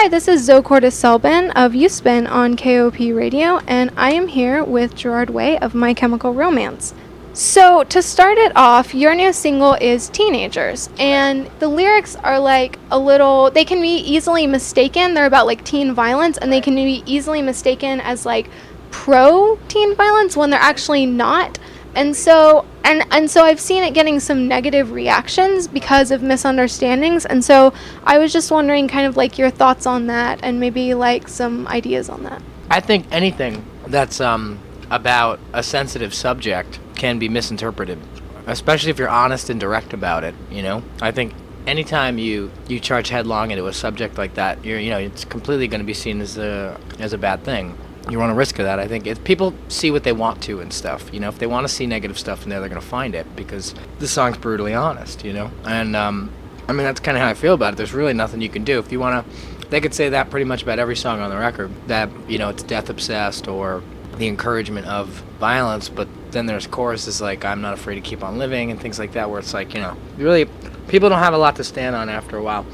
Hi, this is Zoe Cordes-Selbin of Spin on KOP Radio, and I am here with Gerard Way of My Chemical Romance. So, to start it off, your new single is Teenagers, and the lyrics are like they can be easily mistaken. They're about like teen violence, and they can be easily mistaken as like pro-teen violence when they're actually not. And so I've seen it getting some negative reactions because of misunderstandings. And so I was just wondering kind of like your thoughts on that and maybe like some ideas on that. I think anything that's about a sensitive subject can be misinterpreted, especially if you're honest and direct about it, you know? I think anytime you charge headlong into a subject like that, it's completely going to be seen as a bad thing. You run a risk of that. I think if people see what they want to and stuff, if they want to see negative stuff in there, they're going to find it because the song's brutally honest, And that's kind of how I feel about it. There's really nothing you can do. If you want to, they could say that pretty much about every song on the record, that, it's death obsessed or the encouragement of violence, but then there's choruses like I'm not afraid to keep on living and things like that, where it's like, really, people don't have a lot to stand on after a while.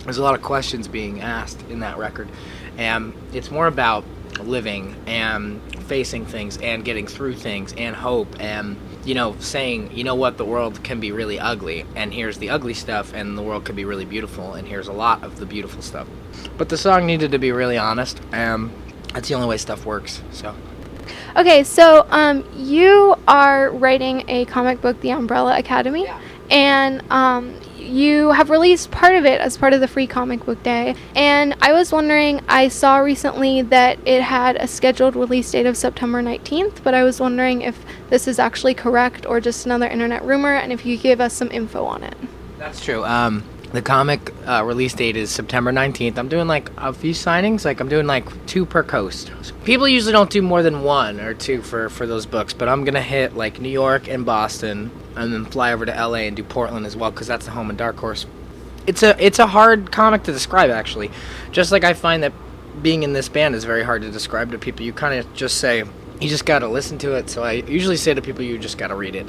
There's a lot of questions being asked in that record, and it's more about living and facing things and getting through things and hope and saying, what, the world can be really ugly, and here's the ugly stuff, and the world can be really beautiful, and here's a lot of the beautiful stuff. But the song needed to be really honest, and that's the only way stuff works. So okay, so you are writing a comic book, The Umbrella Academy. Yeah. And you have released part of it as part of the Free Comic Book Day. And I was wondering, I saw recently that it had a scheduled release date of September 19th, but I was wondering if this is actually correct or just another internet rumor, and if you could give us some info on it. That's true. The comic release date is September 19th. I'm doing like a few signings. Like I'm doing like 2 per coast. People usually don't do more than 1 or 2 for those books, but I'm going to hit like New York and Boston and then fly over to LA and do Portland as well, because that's the home of Dark Horse. It's a hard comic to describe, actually. Just like I find that being in this band is very hard to describe to people. You kind of just say, you just got to listen to it. So I usually say to people, you just got to read it.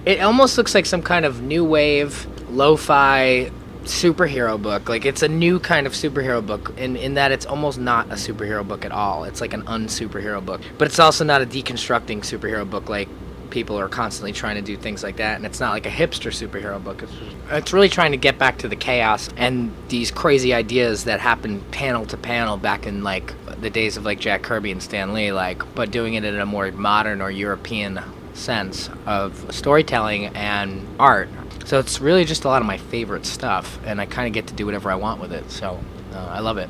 It almost looks like some kind of new wave, lo-fi superhero book. Like it's a new kind of superhero book in that it's almost not a superhero book at all. It's like an unsuperhero book, but it's also not a deconstructing superhero book like people are constantly trying to do things like that, and it's not like a hipster superhero book. It's really trying to get back to the chaos and these crazy ideas that happened panel to panel back in like the days of like Jack Kirby and Stan Lee, but doing it in a more modern or European sense of storytelling and art. So it's really just a lot of my favorite stuff, and I kind of get to do whatever I want with it, so I love it.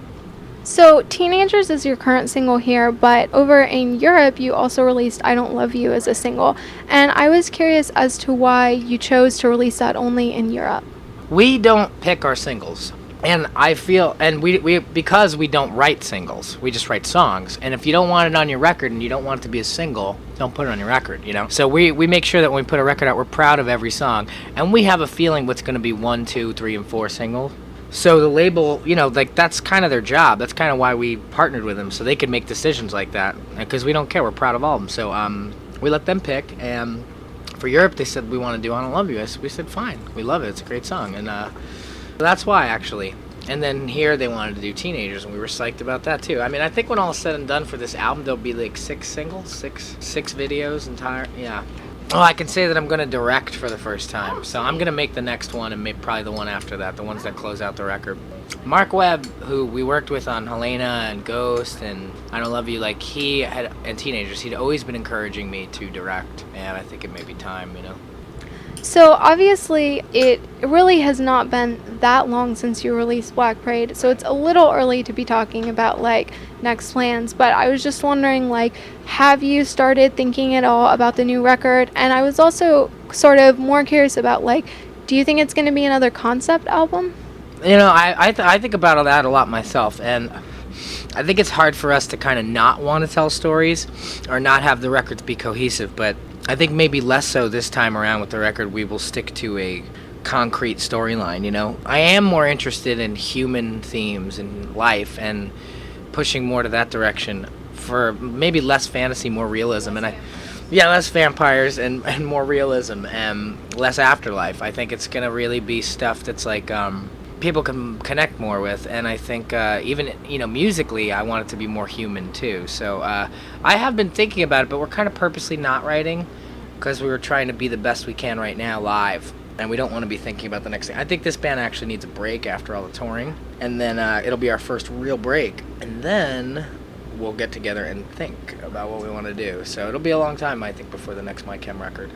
So Teenagers is your current single here, but over in Europe you also released I Don't Love You as a single, and I was curious as to why you chose to release that only in Europe. We don't pick our singles, and I feel, and we because we don't write singles, we just write songs, and if you don't want it on your record and you don't want it to be a single, don't put it on your record, So we make sure that when we put a record out, we're proud of every song, and we have a feeling what's going to be 1, 2, 3, and 4 singles. So the label, that's kind of their job. That's kind of why we partnered with them, so they could make decisions like that. Because we don't care. We're proud of all of them. So we let them pick. And for Europe, they said, we want to do I Don't Love You. We said, fine. We love it. It's a great song. And that's why, actually. And then here they wanted to do Teenagers, and we were psyched about that, too. I mean, I think when all is said and done for this album, there'll be like 6 singles, 6 videos entire. Yeah. Oh, I can say that I'm going to direct for the first time. So I'm going to make the next one and maybe probably the one after that, the ones that close out the record. Mark Webb, who we worked with on Helena and Ghost and I Don't Love You, and Teenagers, he'd always been encouraging me to direct. And I think it may be time, So obviously it really has not been that long since you released Black Parade, so it's a little early to be talking about like next plans, but I was just wondering, like, have you started thinking at all about the new record? And I was also sort of more curious about, like, do you think it's going to be another concept album? I think about all that a lot myself, and I think it's hard for us to kind of not want to tell stories or not have the records be cohesive, but I think maybe less so this time around with the record. We will stick to a concrete storyline, I am more interested in human themes and life and pushing more to that direction for maybe less fantasy, more realism. And less vampires and more realism and less afterlife. I think it's going to really be stuff that's like people can connect more with. And I think even, musically, I want it to be more human too. So I have been thinking about it, but we're kind of purposely not writing because we were trying to be the best we can right now live. And we don't want to be thinking about the next thing. I think this band actually needs a break after all the touring. And then it'll be our first real break. And then we'll get together and think about what we want to do. So it'll be a long time, I think, before the next My Chem record.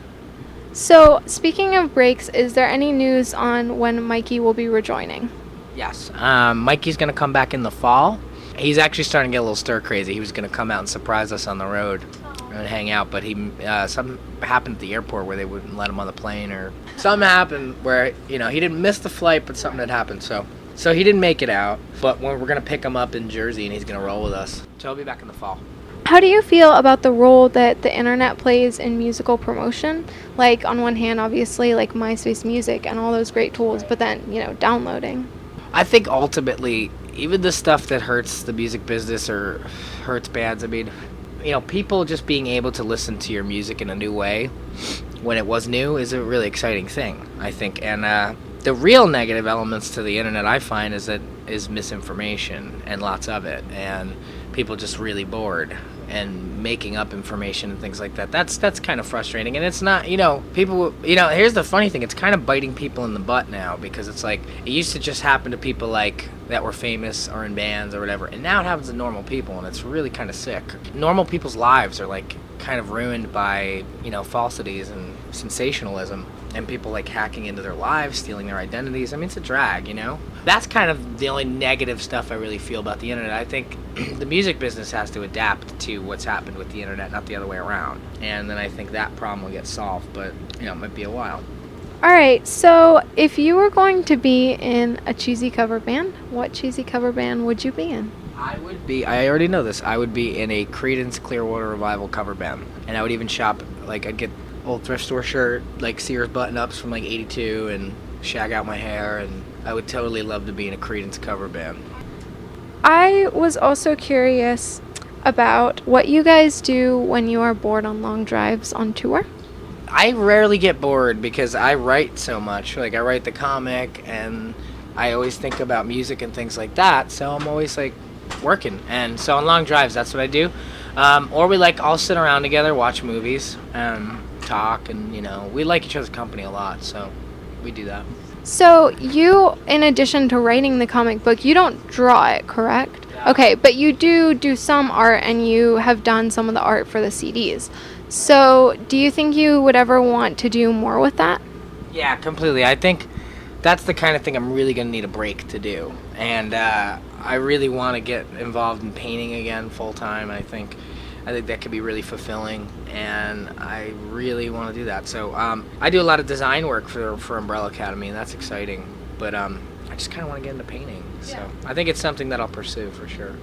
So, speaking of breaks, is there any news on when Mikey will be rejoining? Yes. Mikey's going to come back in the fall. He's actually starting to get a little stir crazy. He was going to come out and surprise us on the road and hang out, but something happened at the airport where they wouldn't let him on the plane, or something happened where, he didn't miss the flight, but something had happened. So he didn't make it out, but we're going to pick him up in Jersey, and he's going to roll with us. So he'll be back in the fall. How do you feel about the role that the internet plays in musical promotion? Like, on one hand, obviously, like MySpace Music and all those great tools, but then, downloading. I think ultimately, even the stuff that hurts the music business or hurts bands, I mean, people just being able to listen to your music in a new way when it was new is a really exciting thing, I think. And the real negative elements to the internet, I find, is misinformation, and lots of it, and people just really bored and making up information and things like that. That's kind of frustrating, and it's not, people, here's the funny thing, it's kind of biting people in the butt now, because it's like, it used to just happen to people like that were famous or in bands or whatever, and now it happens to normal people, and it's really kind of sick. Normal people's lives are like kind of ruined by, falsities and sensationalism, and people like hacking into their lives, stealing their identities. I mean, it's a drag, That's kind of the only negative stuff I really feel about the internet. I think the music business has to adapt to what's happened with the internet, not the other way around. And then I think that problem will get solved, but, it might be a while. All right, so if you were going to be in a cheesy cover band, what cheesy cover band would you be in? I already know this, I would be in a Creedence Clearwater Revival cover band. And I would even shop, like, I'd get old thrift store shirt, like Sears button-ups from like 82, and shag out my hair, and I would totally love to be in a Creedence cover band. I was also curious about what you guys do when you are bored on long drives on tour. I rarely get bored because I write so much. Like, I write the comic, and I always think about music and things like that, so I'm always like working. And so on long drives, that's what I do. Or we all sit around together, watch movies, talk, and we like each other's company a lot, so we do that. So you, in addition to writing the comic book, you don't draw it, correct? Yeah. Okay, but you do some art, and you have done some of the art for the CDs. So do you think you would ever want to do more with that? Yeah, completely. I think that's the kind of thing I'm really going to need a break to do. And I really want to get involved in painting again full time. I think that could be really fulfilling, and I really want to do that. So I do a lot of design work for Umbrella Academy, and that's exciting. But I just kind of want to get into painting. So I think it's something that I'll pursue for sure.